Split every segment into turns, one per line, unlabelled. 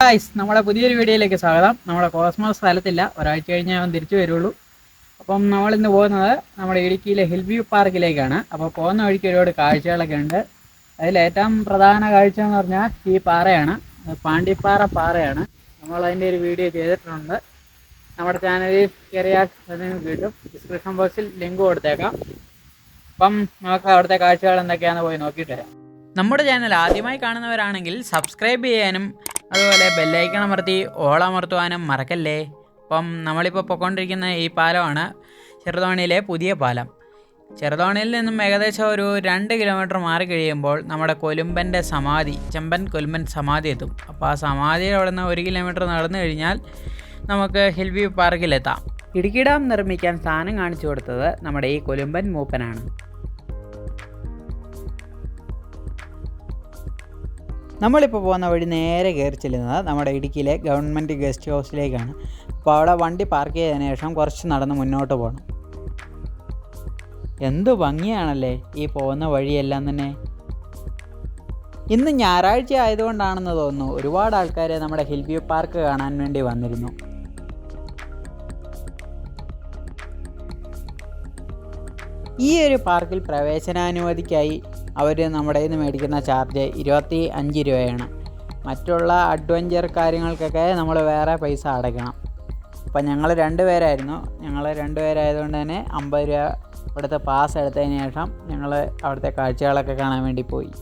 Guys, നമ്മുടെ പുതിയൊരു വീഡിയോയിലേക്ക് സ്വാഗതം. നമ്മുടെ കോസ്മോസ് സ്ഥലത്തില്ല, ഒരാഴ്ച കഴിഞ്ഞാൽ അവൻ തിരിച്ചു വരുള്ളൂ. അപ്പം നമ്മളിന്ന് പോകുന്നത് നമ്മുടെ ഇടുക്കിയിലെ ഹിൽ വ്യൂ പാർക്കിലേക്കാണ്. അപ്പോൾ പോകുന്ന വഴിക്ക് ഒരുപാട് കാഴ്ചകളൊക്കെ ഉണ്ട്. അതിലേറ്റവും പ്രധാന കാഴ്ച എന്ന് പറഞ്ഞാൽ ഈ പാറയാണ്, പാണ്ടിപ്പാറ പാറയാണ്. നമ്മളതിൻ്റെ ഒരു വീഡിയോ ചെയ്തിട്ടുണ്ട്. നമ്മുടെ ചാനലിൽ കയറിയാൽ അതിന് കിട്ടും. ഡിസ്ക്രിപ്ഷൻ ബോക്സിൽ ലിങ്ക് കൊടുത്തേക്കാം. അപ്പം നമുക്ക് അവിടുത്തെ കാഴ്ചകൾ എന്തൊക്കെയാണെന്ന് പോയി നോക്കിയിട്ട് വരാം. നമ്മുടെ ചാനൽ ആദ്യമായി കാണുന്നവരാണെങ്കിൽ സബ്സ്ക്രൈബ് ചെയ്യാനും അതുപോലെ ബെല്ലൈക്കൺ അമർത്തി ഓൾ അമർത്തുവാനും മറക്കല്ലേ. അപ്പം നമ്മളിപ്പോൾ പൊയ്ക്കൊണ്ടിരിക്കുന്ന ഈ പാലമാണ് ചെറുതോണിയിലെ പുതിയ പാലം. ചെറുതോണിയിൽ നിന്നും ഏകദേശം ഒരു 2 കിലോമീറ്റർ മാറി കഴിയുമ്പോൾ നമ്മുടെ കൊലുമ്പൻ്റെ സമാധി, ചെമ്പൻ കൊലുമ്പൻ സമാധി എത്തും. അപ്പോൾ ആ സമാധിയിൽ അവിടെ നിന്ന് 1 കിലോമീറ്റർ നടന്നു കഴിഞ്ഞാൽ നമുക്ക് ഹിൽ വ്യൂ പാർക്കിലെത്താം. ഇടുക്കി ഡാം നിർമ്മിക്കാൻ സ്ഥാനം കാണിച്ചു കൊടുത്തത് നമ്മുടെ ഈ കൊലുമ്പൻ മൂപ്പനാണ്. നമ്മളിപ്പോൾ പോകുന്ന വഴി നേരെ കയറി ചെല്ലുന്നത് നമ്മുടെ ഇടുക്കിയിലെ ഗവൺമെൻറ് ഗസ്റ്റ് ഹൗസിലേക്കാണ്. അപ്പോൾ അവിടെ വണ്ടി പാർക്ക് ചെയ്തതിന് ശേഷം കുറച്ച് നടന്ന് മുന്നോട്ട് പോകണം. എന്ത് ഭംഗിയാണല്ലേ ഈ പോകുന്ന വഴിയെല്ലാം തന്നെ. ഇന്ന് ഞായറാഴ്ച ആയതുകൊണ്ടാണെന്ന് തോന്നുന്നു ഒരുപാട് ആൾക്കാർ നമ്മുടെ ഹിൽ വ്യൂ പാർക്ക് കാണാൻ വേണ്ടി വന്നിരുന്നു. ഈ ഒരു പാർക്കിൽ പ്രവേശനാനുമതിക്കായി അവർ നമ്മുടെ നിന്ന് മേടിക്കുന്ന ചാർജ് 25 രൂപയാണ്. മറ്റുള്ള അഡ്വഞ്ചർ കാര്യങ്ങൾക്കൊക്കെ നമ്മൾ വേറെ പൈസ അടയ്ക്കണം. അപ്പം ഞങ്ങൾ 2 പേരായിരുന്നു. ഞങ്ങൾ 2 പേരായതുകൊണ്ട് തന്നെ 50 രൂപ ഇവിടുത്തെ പാസ് എടുത്തതിന് ശേഷം ഞങ്ങൾ അവിടുത്തെ കാഴ്ചകളൊക്കെ കാണാൻ വേണ്ടി പോയി.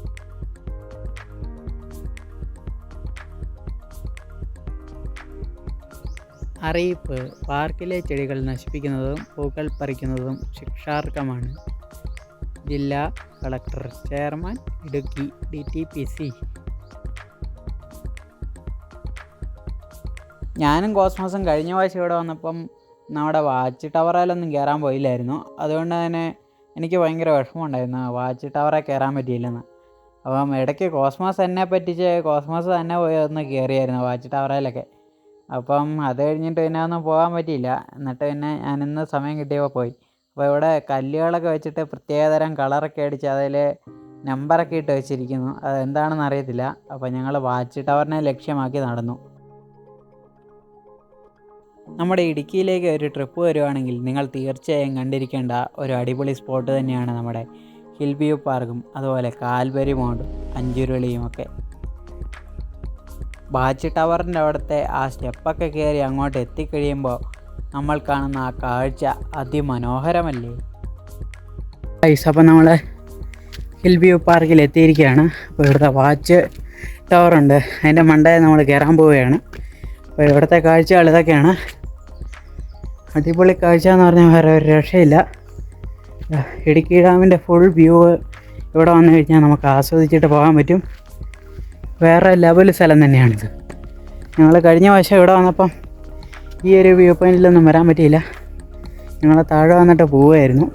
അറിയിപ്പ്: പാർക്കിലെ ചെടികൾ നശിപ്പിക്കുന്നതും പൂക്കൾ പറിക്കുന്നതും ശിക്ഷാർഹമാണ്. ജില്ലാ കളക്ടർ, ചെയർമാൻ, ഇടുക്കി DTPC. ഞാനും കോസ്മോസും കഴിഞ്ഞ പ്രാവശ്യം ഇവിടെ വന്നപ്പം നമ്മുടെ വാച്ച് ടവറിലൊന്നും കയറാൻ പോയില്ലായിരുന്നു. അതുകൊണ്ട് തന്നെ എനിക്ക് ഭയങ്കര വിഷമമുണ്ടായിരുന്നു വാച്ച് ടവറിൽ കയറാൻ പറ്റിയില്ലെന്ന്. അപ്പം ഇടയ്ക്ക് കോസ്മോസ് എന്നെ പറ്റിച്ച് കോസ്മോസ് തന്നെ പോയി ഒന്ന് കയറിയായിരുന്നു വാച്ച് ടവറിലൊക്കെ. അപ്പം അത് കഴിഞ്ഞിട്ട് പിന്നെ ഒന്നും പോകാൻ പറ്റിയില്ല. എന്നിട്ട് പിന്നെ ഞാനിന്ന് സമയം കിട്ടിയപ്പോൾ പോയി. അപ്പോൾ ഇവിടെ കല്ലുകളൊക്കെ വെച്ചിട്ട് പ്രത്യേകതരം കളറൊക്കെ അടിച്ച് അതിൽ നമ്പറൊക്കെ ഇട്ട് വെച്ചിരിക്കുന്നു. അതെന്താണെന്ന് അറിയത്തില്ല. അപ്പോൾ ഞങ്ങൾ വാച്ച് ടവറിനെ ലക്ഷ്യമാക്കി നടന്നു. നമ്മുടെ ഇടുക്കിയിലേക്ക് ഒരു ട്രിപ്പ് വരുവാണെങ്കിൽ നിങ്ങൾ തീർച്ചയായും കണ്ടിരിക്കേണ്ട ഒരു അടിപൊളി സ്പോട്ട് തന്നെയാണ് നമ്മുടെ ഹിൽ വ്യൂ പാർക്കും അതുപോലെ കാൽവരി മൗണ്ടും അഞ്ചുരുളിയും ഒക്കെ. വാച്ച് ടവറിൻ്റെ അവിടുത്തെ ആ സ്റ്റെപ്പൊക്കെ കയറി അങ്ങോട്ട് എത്തിക്കഴിയുമ്പോൾ നമ്മൾ കാണുന്ന ആ കാഴ്ച അതിമനോഹരമല്ലേ. അപ്പോൾ നമ്മൾ ഹിൽ വ്യൂ പാർക്കിൽ എത്തിയിരിക്കുകയാണ്. അപ്പോൾ ഇവിടുത്തെ വാച്ച് ടവറുണ്ട്, അതിൻ്റെ മണ്ടയിൽ നമ്മൾ കയറാൻ പോവുകയാണ്. അപ്പോൾ ഇവിടുത്തെ കാഴ്ചകൾ ഇതൊക്കെയാണ്. അടിപൊളി കാഴ്ച എന്ന് പറഞ്ഞാൽ വേറെ ഒരു രക്ഷയില്ല. ഇടുക്കി ഡാമിൻ്റെ ഫുൾ വ്യൂ ഇവിടെ വന്നു കഴിഞ്ഞാൽ നമുക്ക് ആസ്വദിച്ചിട്ട് പോകാൻ പറ്റും. വേറെ ലെവൽ സ്ഥലം തന്നെയാണിത്. ഞങ്ങൾ കഴിഞ്ഞ പ്രാവശ്യം ഇവിടെ വന്നപ്പം ഈ ഒരു വ്യൂ പോയിൻറ്റിലൊന്നും വരാൻ പറ്റിയില്ല. ഞങ്ങൾ താഴെ വന്നിട്ട് പോവുമായിരുന്നു.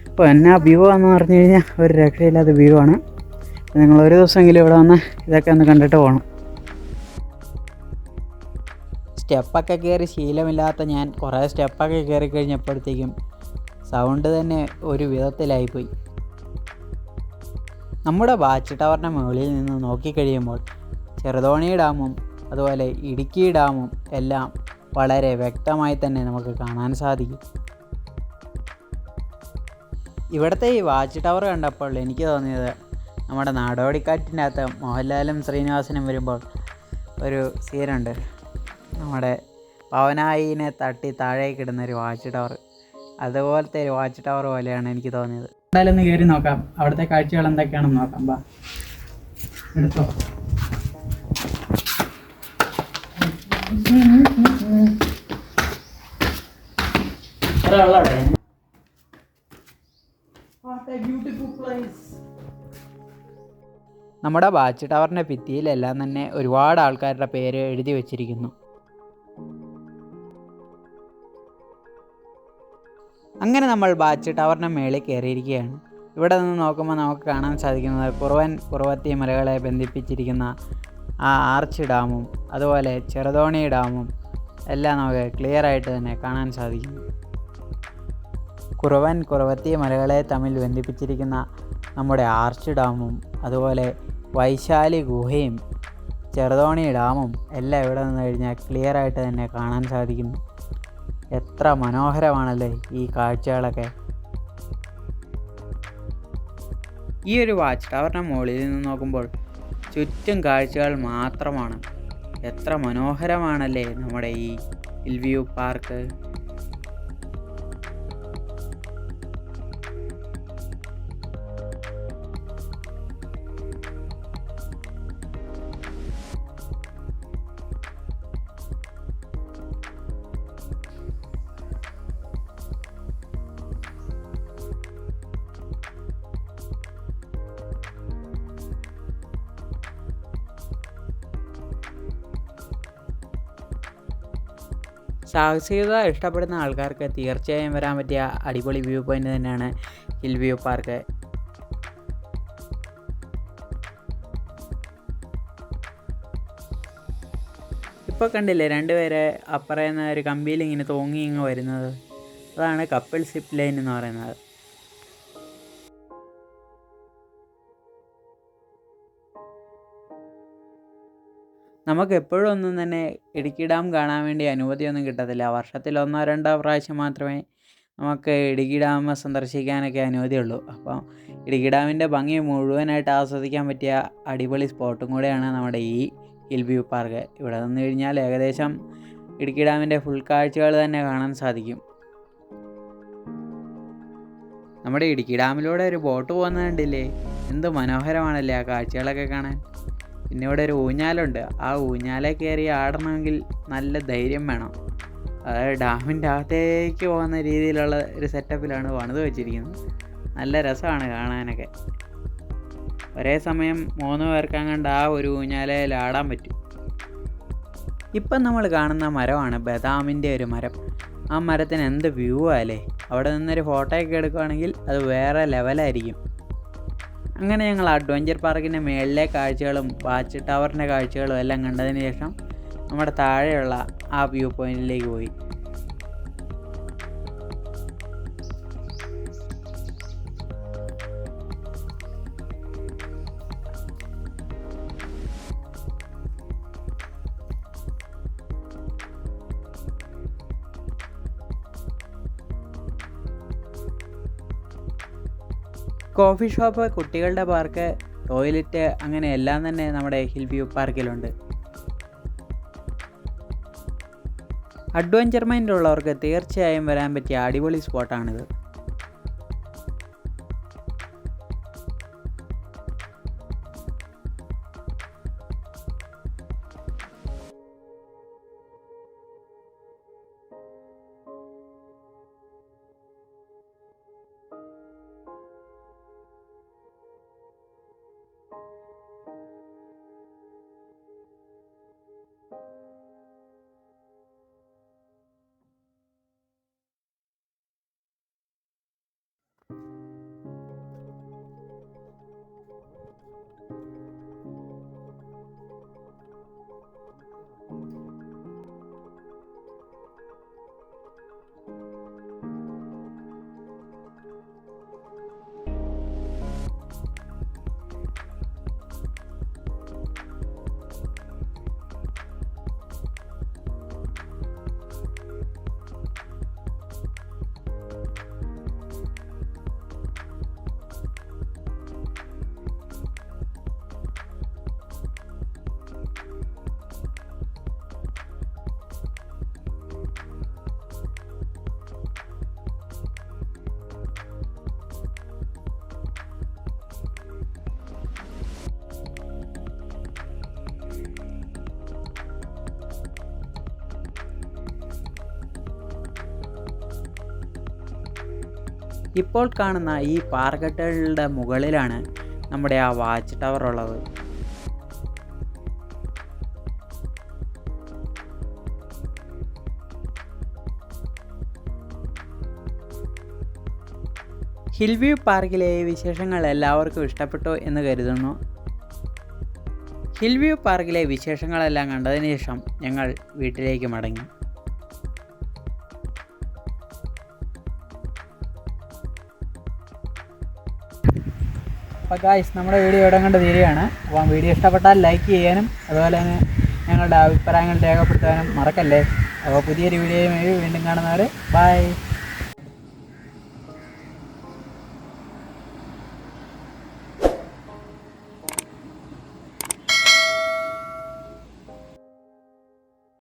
അപ്പോൾ എന്നാ വ്യൂ ആണെന്ന് പറഞ്ഞു കഴിഞ്ഞാൽ ഒരു രക്ഷയില്ലാത്ത വ്യൂ ആണ്. അപ്പോൾ നിങ്ങൾ ഒരു ദിവസമെങ്കിലും ഇവിടെ വന്ന് ഇതൊക്കെ ഒന്ന് കണ്ടിട്ട് പോകണം. സ്റ്റെപ്പൊക്കെ കയറി ശീലമില്ലാത്ത ഞാൻ കുറേ സ്റ്റെപ്പൊക്കെ കയറി കഴിഞ്ഞപ്പോഴത്തേക്കും സൗണ്ട് തന്നെ ഒരു വിധത്തിലായിപ്പോയി. നമ്മുടെ വാച്ച് ടവറിൻ്റെ മുകളിൽ നിന്ന് നോക്കിക്കഴിയുമ്പോൾ ചെറുതോണി ഡാമും അതുപോലെ ഇടുക്കി ഡാമും എല്ലാം വളരെ വ്യക്തമായി തന്നെ നമുക്ക് കാണാൻ സാധിക്കും. ഇവിടുത്തെ ഈ വാച്ച് ടവർ കണ്ടപ്പോൾ എനിക്ക് തോന്നിയത് നമ്മുടെ നാടോടിക്കാറ്റിൻ്റെ അകത്ത് മോഹൻലാലും ശ്രീനിവാസനും വരുമ്പോൾ ഒരു സീനുണ്ട്, നമ്മുടെ പവനായിനെ തട്ടി താഴേക്ക് ഇടുന്നൊരു വാച്ച് ടവർ. അതുപോലത്തെ ഒരു വാച്ച് ടവർ പോലെയാണ് എനിക്ക് തോന്നിയത്. എന്തായാലും ഒന്ന് കയറി നോക്കാം, അവിടുത്തെ കാഴ്ചകൾ എന്തൊക്കെയാണെന്ന് നോക്കാം. ബാ എടുത്തോ. നമ്മുടെ വാച്ച് ടവറിൻ്റെ ഭിത്തിയിലെല്ലാം തന്നെ ഒരുപാട് ആൾക്കാരുടെ പേര് എഴുതി വച്ചിരിക്കുന്നു. അങ്ങനെ നമ്മൾ വാച്ച് ടവറിൻ്റെ മേളിൽ കയറിയിരിക്കുകയാണ്. ഇവിടെ നിന്ന് നോക്കുമ്പോൾ നമുക്ക് കാണാൻ സാധിക്കുന്നത് കുറുവൻ കുറുവത്തി മലകളെ ബന്ധിപ്പിച്ചിരിക്കുന്ന ആ ആർച്ച് ഡാമും അതുപോലെ ചെറുതോണി ഡാമും എല്ലാം നമുക്ക് ക്ലിയറായിട്ട് തന്നെ കാണാൻ സാധിക്കുന്നു. കുറുവൻ കുറുവത്തി മലകളെ തമ്മിൽ ബന്ധിപ്പിച്ചിരിക്കുന്ന നമ്മുടെ ആർച്ച് ഡാമും അതുപോലെ വൈശാലി ഗുഹയും ചെറുതോണി ഡാമും എല്ലാം ഇവിടെ നിന്ന് കഴിഞ്ഞാൽ ക്ലിയറായിട്ട് തന്നെ കാണാൻ സാധിക്കുന്നു. എത്ര മനോഹരമാണല്ലേ ഈ കാഴ്ചകളൊക്കെ. ഈ ഒരു വാച്ച് ടവറിൻ്റെ മുകളിൽ നിന്ന് നോക്കുമ്പോൾ ചുറ്റും കാഴ്ചകൾ മാത്രമാണ്. എത്ര മനോഹരമാണല്ലേ നമ്മുടെ ഈ ഹിൽ വ്യൂ പാർക്ക്. സാഹസികത ഇഷ്ടപ്പെടുന്ന ആൾക്കാർക്ക് തീർച്ചയായും വരാൻ പറ്റിയ അടിപൊളി വ്യൂ പോയിൻ്റ് തന്നെയാണ് ഹിൽ വ്യൂ പാർക്ക്. ഇപ്പോൾ കണ്ടില്ലേ രണ്ടുപേരെ അപ്പറയുന്ന ഒരു കമ്പിയിൽ ഇങ്ങനെ തൂങ്ങി ഇങ്ങ് വരുന്നത്, അതാണ് കപ്പിൾ സിപ്പ് ലൈൻ എന്ന് പറയുന്നത്. നമുക്ക് എപ്പോഴും ഒന്നും തന്നെ ഇടുക്കി ഡാം കാണാൻ വേണ്ടി അനുമതിയൊന്നും കിട്ടത്തില്ല. വർഷത്തിൽ 1-2 പ്രാവശ്യം മാത്രമേ നമുക്ക് ഇടുക്കി ഡാം സന്ദർശിക്കാനൊക്കെ അനുമതിയുള്ളൂ. അപ്പം ഇടുക്കി ഡാമിൻ്റെ ഭംഗി മുഴുവനായിട്ട് ആസ്വദിക്കാൻ പറ്റിയ അടിപൊളി സ്പോട്ടും കൂടെയാണ് നമ്മുടെ ഈ ഹിൽ വ്യൂ പാർക്ക്. ഇവിടെ നിന്ന് കഴിഞ്ഞാൽ ഏകദേശം ഇടുക്കി ഡാമിൻ്റെ ഫുൾ കാഴ്ചകൾ തന്നെ കാണാൻ സാധിക്കും. നമ്മുടെ ഇടുക്കി ഡാമിലൂടെ ഒരു ബോട്ട് പോകുന്നത് കണ്ടില്ലേ, എന്ത് മനോഹരമാണല്ലേ ആ കാഴ്ചകളൊക്കെ കാണാൻ. പിന്നെ ഇവിടെ ഒരു ഊഞ്ഞാലുണ്ട്. ആ ഊഞ്ഞാലെ കയറി ആടണമെങ്കിൽ നല്ല ധൈര്യം വേണം. അതായത് ഡാമിൻ്റെ അകത്തേക്ക് പോകുന്ന രീതിയിലുള്ള ഒരു സെറ്റപ്പിലാണ് പണിത് വെച്ചിരിക്കുന്നത്. നല്ല രസമാണ് കാണാനൊക്കെ. ഒരേ സമയം 3 പേർക്കങ്ങാണ്ട് ആ ഒരു ഊഞ്ഞാലയിൽ ആടാൻ പറ്റും. ഇപ്പം നമ്മൾ കാണുന്ന മരമാണ് ബദാമിൻ്റെ ഒരു മരം. ആ മരത്തിന് എന്ത് വ്യൂ അല്ലേ. അവിടെ നിന്നൊരു ഫോട്ടോയൊക്കെ എടുക്കുകയാണെങ്കിൽ അത് വേറെ ലെവലായിരിക്കും. അങ്ങനെ ഞങ്ങൾ അഡ്വഞ്ചർ പാർക്കിൻ്റെ മേളിലെ കാഴ്ചകളും വാച്ച് ടവറിൻ്റെ കാഴ്ചകളും എല്ലാം കണ്ടതിന് ശേഷം നമ്മുടെ താഴെയുള്ള ആ വ്യൂ പോയിന്റിലേക്ക് പോയി. കോഫി ഷോപ്പ്, കുട്ടികളുടെ പാർക്ക്, ടോയ്ലറ്റ്, അങ്ങനെ എല്ലാം തന്നെ നമ്മുടെ ഹിൽ വ്യൂ പാർക്കിലുണ്ട്. അഡ്വഞ്ചർ മൈൻഡ് ഉള്ളവർക്ക് തീർച്ചയായും വരാൻ പറ്റിയ അടിപൊളി സ്പോട്ടാണിത്. ഇപ്പോൾ കാണുന്ന ഈ പാറക്കെട്ടുകളുടെ മുകളിലാണ് നമ്മുടെ ആ വാച്ച് ടവർ ഉള്ളത്. ഹിൽ വ്യൂ പാർക്കിലെ വിശേഷങ്ങൾ എല്ലാവർക്കും ഇഷ്ടപ്പെട്ടു എന്ന് കരുതുന്നു. ഹിൽ വ്യൂ പാർക്കിലെ വിശേഷങ്ങളെല്ലാം കണ്ടതിന് ശേഷം ഞങ്ങൾ വീട്ടിലേക്ക് മടങ്ങി. അപ്പോൾ ഗായ്സ് നമ്മുടെ വീഡിയോ ഇവിടെ കണ്ട് തീരുകയാണ്. അപ്പം വീഡിയോ ഇഷ്ടപ്പെട്ടാൽ ലൈക്ക് ചെയ്യാനും അതുപോലെ തന്നെ ഞങ്ങളുടെ അഭിപ്രായങ്ങൾ രേഖപ്പെടുത്താനും മറക്കല്ലേ. അപ്പോൾ പുതിയൊരു വീഡിയോയുമായി വീണ്ടും കാണുന്നവരെ ബൈ.